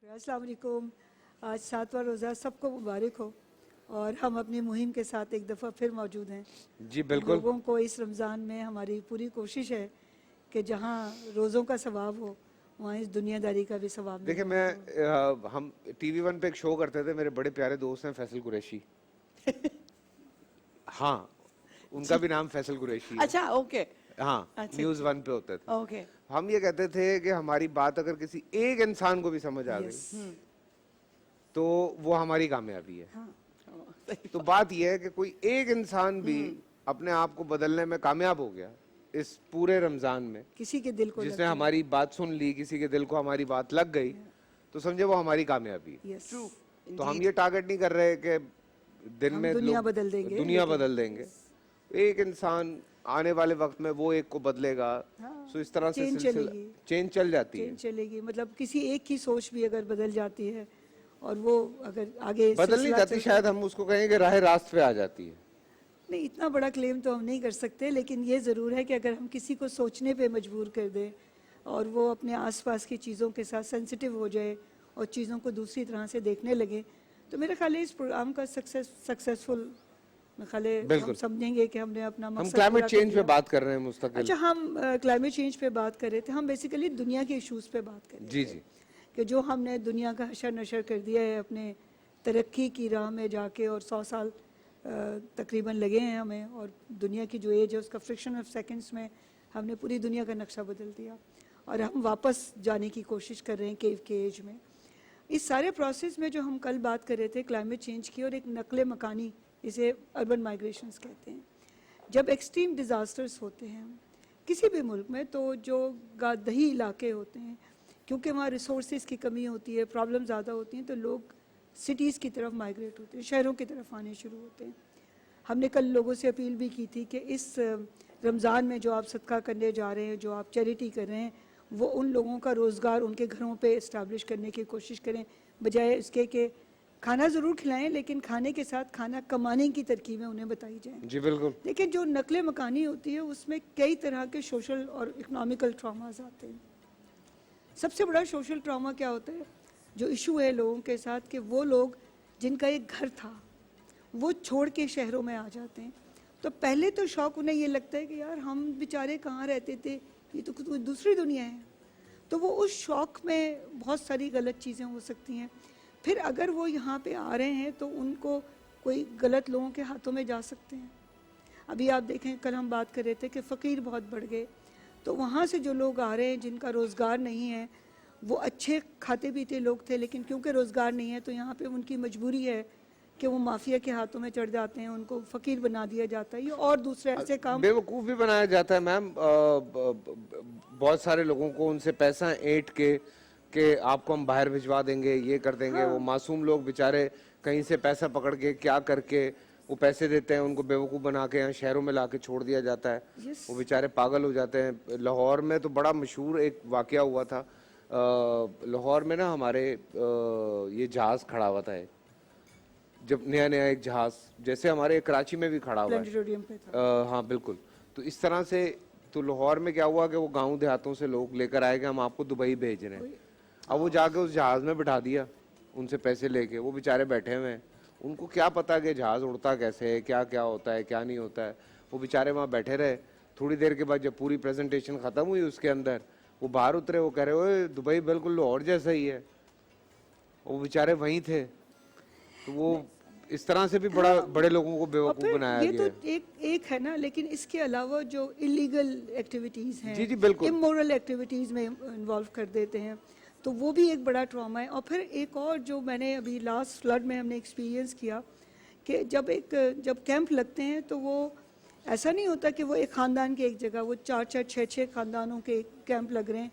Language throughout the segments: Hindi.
अस्सलाम वालेकुम। आज 7वां रोज़ा सबको मुबारक हो और हम अपनी मुहिम के साथ एक दफ़ा फिर मौजूद हैं। जी बिल्कुल। लोगों को इस रमज़ान में हमारी पूरी कोशिश है कि जहाँ रोज़ों का सवाब हो वहाँ इस दुनियादारी का भी सवाब देखिए मिले। हम टीवी वन पे एक शो करते थे, मेरे बड़े प्यारे दोस्त हैं फैसल कुरैशी। हाँ, उनका भी नाम फैसल कुरैशी है। अच्छा, ओके। हाँ, अच्छा, न्यूज़ वन पे होते थे। ओके। हम ये कहते थे कि हमारी बात अगर किसी एक इंसान को भी समझ आ Yes. गई तो वो हमारी कामयाबी है। हाँ, तो बात यह है कि कोई एक इंसान भी अपने आप को बदलने में कामयाब हो गया इस पूरे रमजान में, किसी के दिल को जिसने लग जाए। हमारी बात सुन ली, किसी के दिल को हमारी बात लग गई, तो समझे वो हमारी कामयाबी है। Yes. तो हम ये टारगेट नहीं कर रहे कि दिन हम में दुनिया लोग बदल देंगे, दुनिया लेकिन- बदल देंगे। एक इंसान आने वाले वक्त में वो एक को बदलेगा, सो इस तरह से चेन सिलसिला चलेगी। चेंज चल जाती है। चेंज चलेगी, मतलब किसी एक की सोच भी अगर बदल जाती है और वो अगर आगे बदल नहीं सिलसिला जाती, चलता- शायद हम उसको कहें कि राह रास्त पे आ जाती है। नहीं, इतना बड़ा क्लेम तो हम नहीं कर सकते, लेकिन ये ज़रूर है कि अगर हम किसी को सोचने पे मजबूर कर दें और वो अपने आसपास की चीज़ों के साथ सेंसिटिव हो जाए और चीज़ों को दूसरी तरह से देखने लगे, तो मेरा ख्याल है इस प्रोग्राम का सक्सेसफुल मेरा ख्याल है हम बिल्कुल। समझेंगे कि हमने अपना हम मकसद क्लाइमेट पूरा कर चेंज पे लिया। बात कर रहे हैं मुस्तकिल। अच्छा, हम क्लाइमेट चेंज पे बात कर रहे थे, हम बेसिकली दुनिया के इश्यूज़ पे बात कर रहे जी थे जी। कि जो हमने दुनिया का हशर नशर कर दिया है अपने तरक्की की राह में जाके, और 100 साल तकरीबन लगे हैं हमें, और दुनिया की जो एज है उसका फ्रिक्शन ऑफ सेकंड्स में हमने पूरी दुनिया का नक्शा बदल दिया और हम वापस जाने की कोशिश कर रहे हैं केव के एज में। इस सारे प्रोसेस में जो हम कल बात कर रहे थे क्लाइमेट चेंज की, और एक नकले मकानी, इसे अर्बन माइग्रेशंस कहते हैं, जब एक्सट्रीम डिज़ास्टर्स होते हैं किसी भी मुल्क में, तो जो दही इलाके होते हैं, क्योंकि वहाँ रिसोर्सेज की कमी होती है, प्रॉब्लम ज़्यादा होती हैं, तो लोग सिटीज़ की तरफ माइग्रेट होते हैं, शहरों की तरफ आने शुरू होते हैं। हमने कल लोगों से अपील भी की थी कि इस रमज़ान में जो आप सदका करने जा रहे हैं, जो आप चैरिटी कर रहे हैं, वो उन लोगों का रोज़गार उनके घरों पे इस्टेब्लिश करने की कोशिश करें, बजाय इसके कि खाना ज़रूर खिलाएं, लेकिन खाने के साथ खाना कमाने की तरकीबें उन्हें बताई जाएं। जी बिल्कुल। लेकिन जो नकले मकानी होती है उसमें कई तरह के सोशल और इकोनॉमिकल ट्रॉमास आते हैं। सबसे बड़ा सोशल ट्रॉमा क्या होता है, जो इशू है लोगों के साथ, कि वो लोग जिनका एक घर था वो छोड़ के शहरों में आ जाते हैं। तो पहले तो शौक उन्हें ये लगता है कि यार हम बेचारे कहाँ रहते थे, ये तो कोई दूसरी दुनिया है। तो वो उस शौक में बहुत सारी गलत चीज़ें हो सकती हैं। फिर अगर वो यहाँ पे आ रहे हैं तो उनको कोई गलत लोगों के हाथों में जा सकते हैं। अभी आप देखें, कल हम बात कर रहे थे कि फ़कीर बहुत बढ़ गए, तो वहाँ से जो लोग आ रहे हैं जिनका रोज़गार नहीं है, वो अच्छे खाते पीते लोग थे, लेकिन क्योंकि रोज़गार नहीं है तो यहाँ पे उनकी मजबूरी है कि वो माफिया के हाथों में चढ़ जाते हैं, उनको फ़कीर बना दिया जाता है, ये और दूसरे ऐसे काम। बेवकूफ़ भी बनाया जाता है मैम। बहुत सारे लोगों को उनसे पैसा ऐंठ के आपको हम बाहर भिजवा देंगे, ये कर देंगे। वो मासूम लोग बेचारे कहीं से पैसा पकड़ के क्या करके वो पैसे देते हैं, उनको बेवकूफ़ बना के यहाँ शहरों में ला के छोड़ दिया जाता है। Yes. वो बेचारे पागल हो जाते हैं। लाहौर में तो बड़ा मशहूर एक वाक़या हुआ था। लाहौर में ना हमारे ये जहाज़ खड़ा हुआ था, जब नया नया एक जहाज, जैसे हमारे कराची में भी खड़ा हुआ है। प्लानिटोरियम पे था। हाँ बिल्कुल। तो इस तरह से तो लाहौर में क्या हुआ कि वो गांव देहातों से लोग लेकर आए कि हम आपको दुबई भेज रहे हैं। अब वो जाके उस जहाज में बिठा दिया उनसे पैसे लेके, वो बेचारे बैठे हुए हैं, उनको क्या पता कि जहाज उड़ता कैसे है, क्या क्या होता है, क्या नहीं होता है। वो बेचारे वहाँ बैठे रहे। थोड़ी देर के बाद जब पूरी प्रेजेंटेशन ख़त्म हुई उसके अंदर, वो बाहर उतरे, वो कह रहे ओए दुबई बिल्कुल लाहौर जैसा ही है। वो बेचारे वहीं थे। तो वो इस तरह से भी बड़े लोगों को और बेवकूफ़ फिर बनाया ये गया तो एक है ना, लेकिन इसके अलावा जो इलीगल एक्टिविटीज़ हैं, जी, जी, बिल्कुल। इमोरल एक्टिविटीज़ में इन्वॉल्व कर देते हैं, तो वो भी एक बड़ा ट्रॉमा है। और फिर एक और जो मैंने अभी लास्ट फ्लड में हमने एक्सपीरियंस किया कि जब कैंप लगते हैं तो वो ऐसा नहीं होता कि वो एक ख़ानदान के एक जगह, वो 4-4, 6-6 ख़ानदानों के कैंप लग रहे हैं।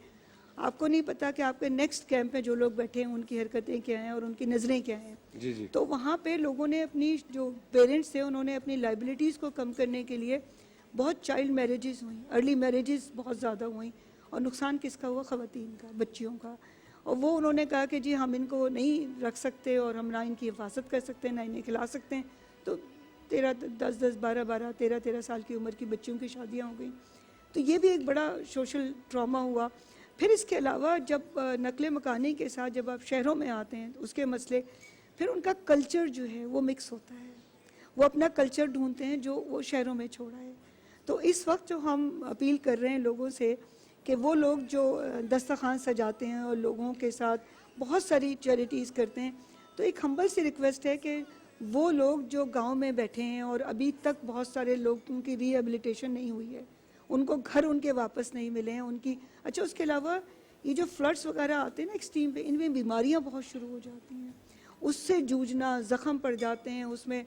आपको नहीं पता कि आपके नेक्स्ट कैंप में जो लोग बैठे हैं उनकी हरकतें क्या हैं और उनकी नज़रें क्या हैं। जी जी। तो वहाँ पे लोगों ने अपनी, जो पेरेंट्स थे उन्होंने अपनी लाइबिलिटीज़ को कम करने के लिए बहुत चाइल्ड मैरिजेस हुई, अर्ली मैरिजेस बहुत ज़्यादा हुई, और नुकसान किसका हुआ? ख़वातीन का, बच्चियों का। और वो उन्होंने कहा कि जी हम इनको नहीं रख सकते और हम ना इनकी हिफाजत कर सकते हैं, ना इन्हें खिला सकते हैं। तो 10-10, 12-12, 13-13 साल की उम्र की बच्चियों की शादियाँ हो गई। तो ये भी एक बड़ा सोशल ट्रॉमा हुआ। फिर इसके अलावा जब नकले मकानी के साथ जब आप शहरों में आते हैं उसके मसले, फिर उनका कल्चर जो है वो मिक्स होता है, वो अपना कल्चर ढूंढते हैं जो वो शहरों में छोड़ा है। तो इस वक्त जो हम अपील कर रहे हैं लोगों से कि वो लोग जो दस्तरखान सजाते हैं और लोगों के साथ बहुत सारी चैरिटीज़ करते हैं, तो एक हम्बल सी रिक्वेस्ट है कि वो लोग जो गांव में बैठे हैं और अभी तक बहुत सारे लोगों की रिहेबिलिटेशन नहीं हुई है, उनको घर उनके वापस नहीं मिले हैं उनकी। अच्छा, उसके अलावा ये जो फ्लड्स वगैरह आते हैं ना एक्सट्रीम पे, इनमें बीमारियां बहुत शुरू हो जाती हैं, उससे जूझना, ज़ख़म पड़ जाते हैं, उसमें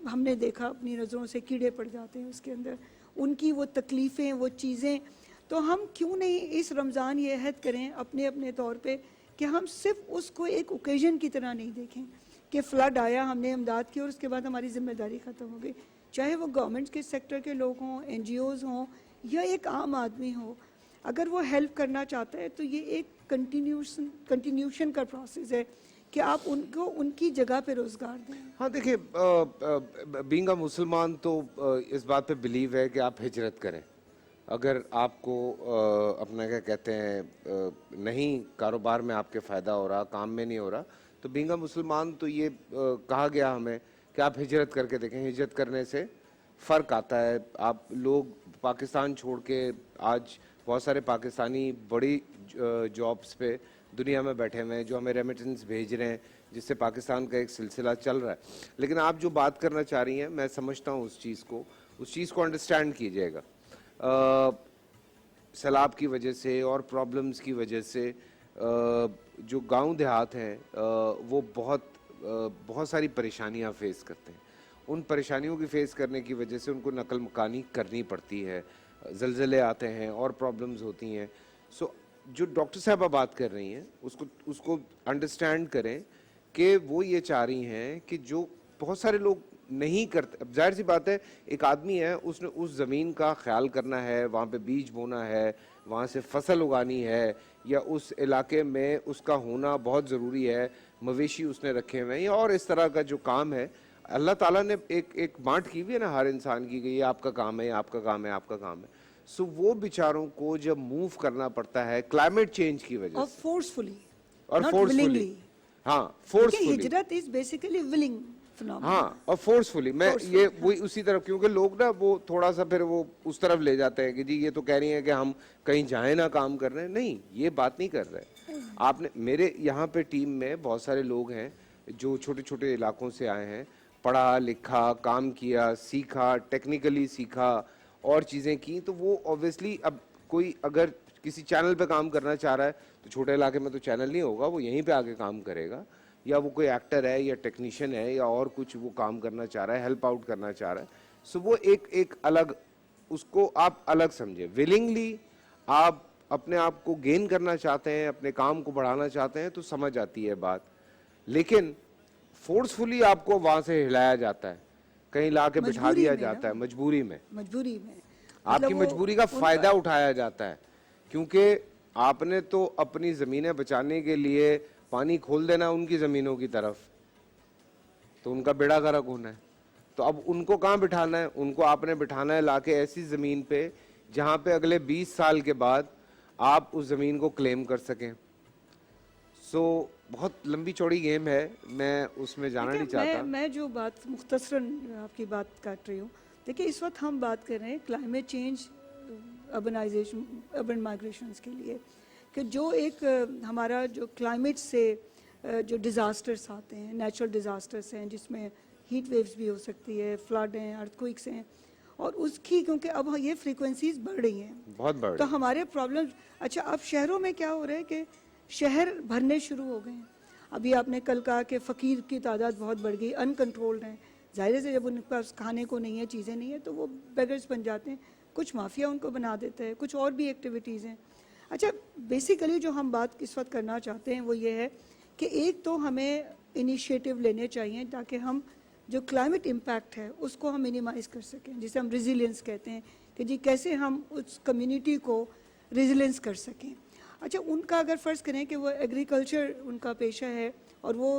हमने देखा अपनी नज़रों से कीड़े पड़ जाते हैं उसके अंदर, उनकी वो तकलीफ़ें, वो चीज़ें। तो हम क्यों नहीं इस रमज़ान ये अहद करें अपने अपने तौर पे कि हम सिर्फ उसको एक ओकेजन की तरह नहीं देखें कि फ़्लड आया, हमने इमदाद की और उसके बाद हमारी ज़िम्मेदारी ख़त्म हो गई। चाहे वो गवर्नमेंट के सेक्टर के लोग हों, NGOs हों या एक आम आदमी हो, अगर वो हेल्प करना चाहता है तो ये एक कंटिन्यूशन का प्रोसेस है कि आप उनको उनकी जगह पे रोज़गार दें। हाँ देखिए, बीइंग अ मुसलमान तो इस बात पे बिलीव है कि आप हिजरत करें। अगर आपको अपना क्या कहते हैं नहीं कारोबार में आपके फ़ायदा हो रहा, काम में नहीं हो रहा, तो बीइंग अ मुसलमान तो ये कहा गया हमें कि आप हिजरत करके देखें। हिजरत करने से फ़र्क आता है। आप लोग पाकिस्तान छोड़ के, आज बहुत सारे पाकिस्तानी बड़ी जॉब्स पे दुनिया में बैठे हुए हैं जो हमें रेमिटेंस भेज रहे हैं, जिससे पाकिस्तान का एक सिलसिला चल रहा है। लेकिन आप जो बात करना चाह रही हैं, मैं समझता हूँ उस चीज़ को अंडरस्टैंड कीजिएगा। सैलाब की वजह से और प्रॉब्लम्स की वजह से जो गांव देहात हैं वो बहुत सारी परेशानियां फेस करते हैं। उन परेशानियों की फेस करने की वजह से उनको नकल मकानी करनी पड़ती है, ज़लज़ले आते हैं और प्रॉब्लम्स होती हैं। सो जो डॉक्टर साहबा बात कर रही हैं उसको अंडरस्टैंड करें कि वो ये चाह रही हैं कि जो बहुत सारे लोग नहीं करते। अब जाहिर सी बात है, एक आदमी है, उसने उस ज़मीन का ख्याल करना है, वहाँ पे बीज बोना है, वहाँ से फसल उगानी है, या उस इलाके में उसका होना बहुत ज़रूरी है, मवेशी उसने रखे हुए हैं, या और इस तरह का जो काम है अल्लाह ताला ने एक बांट की हुई है ना हर इंसान की, ये आपका काम है, आपका काम है, आपका काम है। सो वो बेचारों को जब मूव करना पड़ता है क्लाइमेट चेंज की वजह और से, फोर्सफुली, और not फोर्सफुली, willingly। हाँ क्योंकि फोर्सफुली, हिजरत इज बेसिकली विलिंग फिनोमेना। हाँ और फोर्सफुली। मैं ये वही उसी तरफ, क्योंकि लोग ना वो थोड़ा सा फिर वो उस तरफ ले जाते हैं कि जी ये तो कह रही है कि हम कहीं जाए ना काम कर रहे हैं। नहीं, ये बात नहीं कर रहे। आपने, मेरे यहाँ पे टीम में बहुत सारे लोग हैं जो छोटे छोटे इलाकों से आए हैं, पढ़ा लिखा, काम किया, सीखा, टेक्निकली सीखा और चीज़ें की। तो वो ऑब्वियसली, अब कोई अगर किसी चैनल पे काम करना चाह रहा है तो छोटे इलाके में तो चैनल नहीं होगा, वो यहीं पे आके काम करेगा, या वो कोई एक्टर है या टेक्नीशियन है या और कुछ वो काम करना चाह रहा है, हेल्प आउट करना चाह रहा है। सो वो एक अलग, उसको आप अलग समझे। विलिंगली आप अपने आप को गेन करना चाहते हैं, अपने काम को बढ़ाना चाहते हैं तो समझ आती है बात। लेकिन फोर्सफुली आपको वहां से हिलाया जाता है, कहीं ला के बिठा दिया जाता है, मजबूरी में आपकी मजबूरी का फायदा उठाया जाता है। क्योंकि आपने तो अपनी जमीनें बचाने के लिए पानी खोल देना उनकी जमीनों की तरफ, तो उनका बेड़ा गर्क होना है। तो अब उनको कहाँ बिठाना है? उनको आपने बिठाना है लाके ऐसी जमीन पे जहां पे अगले 20 साल के बाद आप उस जमीन को क्लेम कर सकें। सो बहुत लंबी चौड़ी गेम है, मैं उसमें जाना नहीं चाहता। मैं जो बात मुख्तसरन आपकी बात काट रही हूँ, देखिए इस वक्त हम बात कर रहे हैं climate change, urbanisation, urban migrations के लिए, कि जो एक हमारा जो क्लाइमेट से जो डिज़ास्टर्स आते हैं, नेचुरल डिज़ास्टर्स हैं जिसमें हीट वेव्स भी हो सकती है, फ्लड हैं, अर्थक्वेक्स हैं, और उसकी क्योंकि अब ये फ्रीक्वेंसीज बढ़ रही हैं, बहुत बढ़, तो हमारे प्रॉब्लम्स। अच्छा, अब शहरों में क्या हो रहा है कि शहर भरने शुरू हो गए हैं। अभी आपने कल कहा कि फ़कीर की तादाद बहुत बढ़ गई, अनकंट्रोल्ड हैं। ज़ाहिर से जब उनके पास खाने को नहीं है, चीज़ें नहीं है, तो वो बेगर्स बन जाते हैं। कुछ माफिया उनको बना देता है, कुछ और भी एक्टिविटीज़ हैं। अच्छा, बेसिकली जो हम बात इस वक्त करना चाहते हैं वो ये है कि एक तो हमें इनिशिएटिव लेने चाहिए ताकि हम जो क्लाइमेट इम्पैक्ट है उसको हम मिनिमाइज़ कर सकें, जिसे हम रेजिलियंस कहते हैं, कि जी कैसे हम उस कम्युनिटी को रेजिलियंस कर सकें। अच्छा, उनका अगर फ़र्ज़ करें कि वो एग्रीकल्चर उनका पेशा है और वो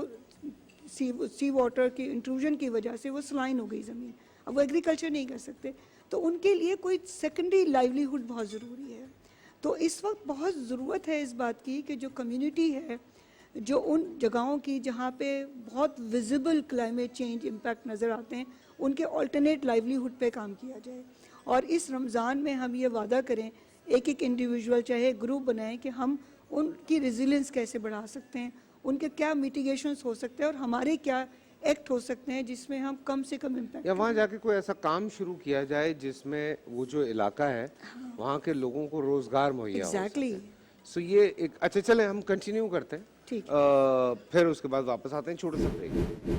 सी वाटर की इंट्रूजन की वजह से वो सलाइन हो गई ज़मीन, अब वो एग्रीकल्चर नहीं कर सकते, तो उनके लिए कोई सेकेंडरी लाइवलीहुड बहुत ज़रूरी है। तो इस वक्त बहुत ज़रूरत है इस बात की कि जो कम्युनिटी है, जो उन जगहों की जहाँ पे बहुत विजिबल क्लाइमेट चेंज इम्पैक्ट नज़र आते हैं, उनके ऑल्टरनेट लाइवलीहुड पे काम किया जाए। और इस रमज़ान में हम ये वादा करें, एक एक इंडिविजुअल चाहे ग्रुप बनाएं कि हम उनकी रेजिलियंस कैसे बढ़ा सकते हैं, उनके क्या मिटिगेशंस हो सकते हैं और हमारे क्या एक्ट हो सकते हैं जिसमें हम कम से कम इम्पैक्ट। या वहाँ जाके कोई ऐसा काम शुरू किया जाए जिसमें वो जो इलाका है वहाँ के लोगों को रोजगार मुहैया हो एग्जैक्टली। सके। सो ये एक अच्छा, चले हम कंटिन्यू करते हैं, ठीक फिर उसके बाद वापस आते हैं छोटे से ब्रेक।